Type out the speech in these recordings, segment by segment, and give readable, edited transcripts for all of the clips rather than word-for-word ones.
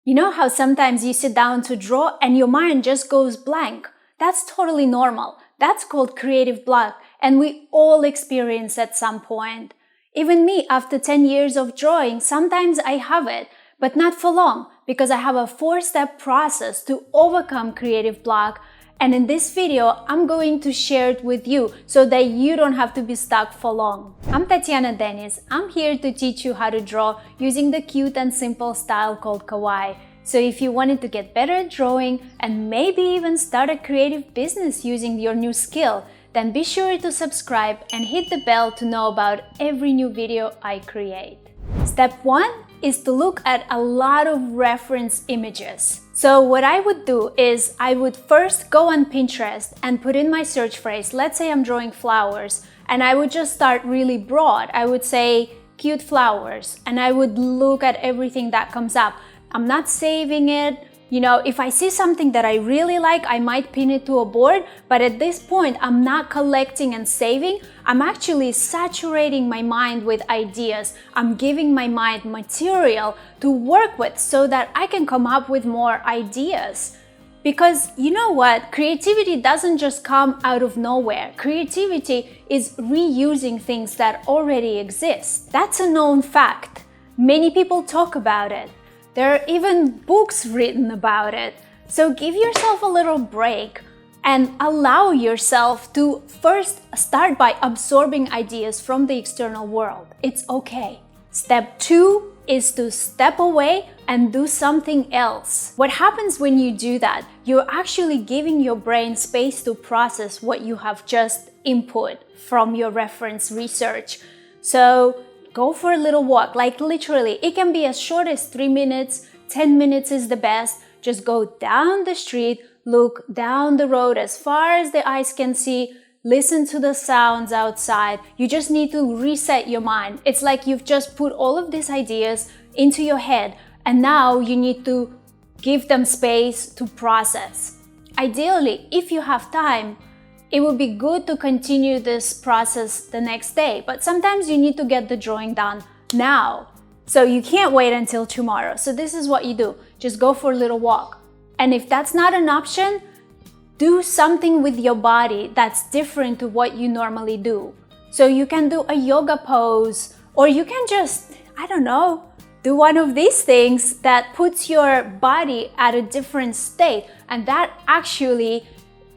You know how sometimes you sit down to draw and your mind just goes blank? That's totally normal. That's called creative block, and we all experience at some point. Even me, after 10 years of drawing, sometimes I have it, but not for long, because I have a 4-step process to overcome creative block. And in this video, I'm going to share it with you so that you don't have to be stuck for long. I'm Tatyana Deniz. I'm here to teach you how to draw using the cute and simple style called Kawaii. So if you wanted to get better at drawing and maybe even start a creative business using your new skill, then be sure to subscribe and hit the bell to know about every new video I create. Step 1 is to look at a lot of reference images. So what I would do is I would first go on Pinterest and put in my search phrase. Let's say I'm drawing flowers, and I would just start really broad. I would say cute flowers, and I would look at everything that comes up. I'm not saving it. You know, if I see something that I really like, I might pin it to a board, but at this point, I'm not collecting and saving. I'm actually saturating my mind with ideas. I'm giving my mind material to work with so that I can come up with more ideas. Because you know what? Creativity doesn't just come out of nowhere. Creativity is reusing things that already exist. That's a known fact. Many people talk about it. There are even books written about it. So give yourself a little break and allow yourself to first start by absorbing ideas from the external world. It's okay. Step 2 is to step away and do something else. What happens when you do that? You're actually giving your brain space to process what you have just input from your reference research. So go for a little walk, like literally, it can be as short as 3 minutes, 10 minutes is the best. Just go down the street, look down the road as far as the eyes can see, listen to the sounds outside. You just need to reset your mind. It's like you've just put all of these ideas into your head, and now you need to give them space to process. Ideally, if you have time, it would be good to continue this process the next day, but sometimes you need to get the drawing done now. So you can't wait until tomorrow. So this is what you do. Just go for a little walk. And if that's not an option, do something with your body that's different to what you normally do. So you can do a yoga pose, or you can just, I don't know, do one of these things that puts your body at a different state, and that actually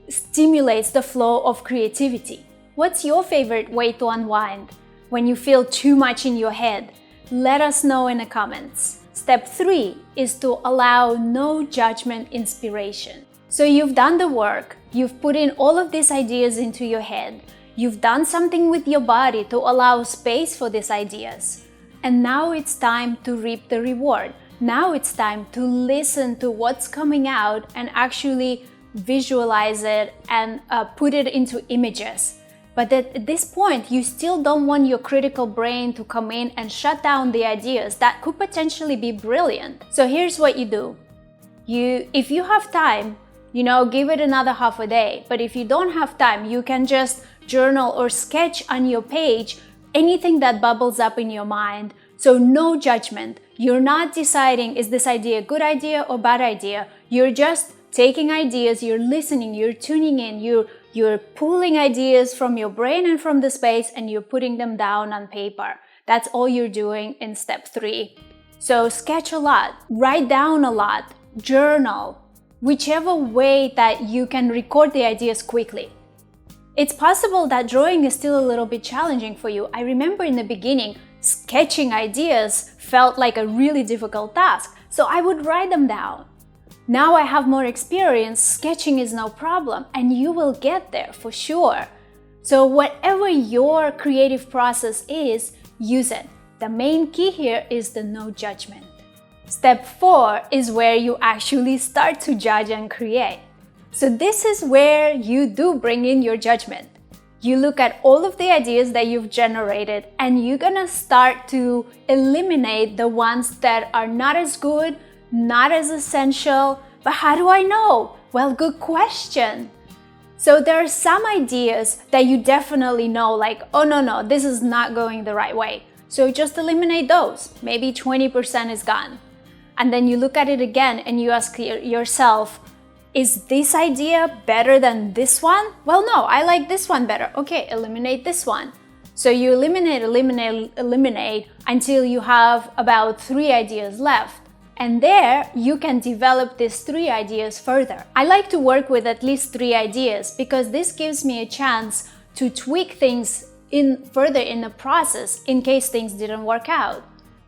stimulates the flow of creativity. What's your favorite way to unwind when you feel too much in your head? Let us know in the comments. Step 3 is to allow no judgment inspiration. So you've done the work, you've put in all of these ideas into your head, you've done something with your body to allow space for these ideas. And now it's time to reap the reward. Now it's time to listen to what's coming out and actually visualize it and put it into images. But at this point, you still don't want your critical brain to come in and shut down the ideas that could potentially be brilliant. So here's what you do. If you have time, give it another half a day. But if you don't have time, you can just journal or sketch on your page anything that bubbles up in your mind. So no judgment. You're not deciding, is this idea a good idea or bad idea? You're just taking ideas, you're listening, you're tuning in, you're pulling ideas from your brain and from the space, and you're putting them down on paper. That's all you're doing in step 3. So sketch a lot, write down a lot, journal, whichever way that you can record the ideas quickly. It's possible that drawing is still a little bit challenging for you. I remember in the beginning, sketching ideas felt like a really difficult task, so I would write them down. Now I have more experience, sketching is no problem, and you will get there for sure. So whatever your creative process is, use it. The main key here is the no judgment. Step 4 is where you actually start to judge and create. So this is where you do bring in your judgment. You look at all of the ideas that you've generated, and you're gonna start to eliminate the ones that are not as good, not as essential. But how do I know? Well, good question. So there are some ideas that you definitely know, like, oh no, this is not going the right way. So just eliminate those. Maybe 20% is gone. and then you look at it again and you ask yourself, is this idea better than this one? Well, no, I like this one better. Okay, eliminate this one. So you eliminate until you have about 3 ideas left. And there you can develop these 3 ideas further. I like to work with at least 3 ideas because this gives me a chance to tweak things further in the process in case things didn't work out.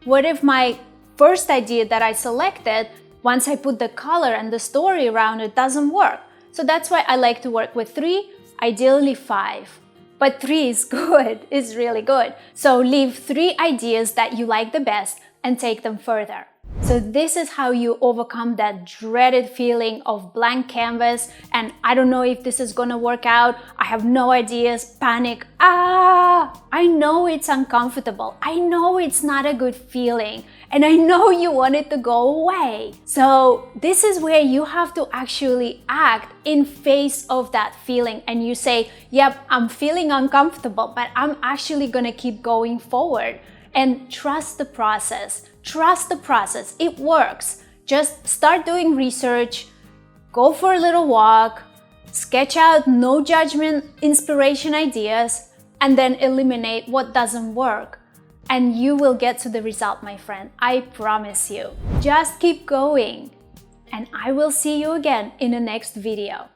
What if my first idea that I selected, once I put the color and the story around it, doesn't work? So that's why I like to work with 3, ideally 5. But 3 is good, it's really good. So leave 3 ideas that you like the best and take them further. So this is how you overcome that dreaded feeling of blank canvas and I don't know if this is gonna work out, I have no ideas, panic. I know it's uncomfortable, I know it's not a good feeling, and I know you want it to go away. So this is where you have to actually act in face of that feeling and you say, yep, I'm feeling uncomfortable, but I'm actually gonna keep going forward. And trust the process. Trust the process. It works. Just start doing research, go for a little walk, sketch out no judgment inspiration ideas, and then eliminate what doesn't work. And you will get to the result, my friend. I promise you. Just keep going. And I will see you again in the next video.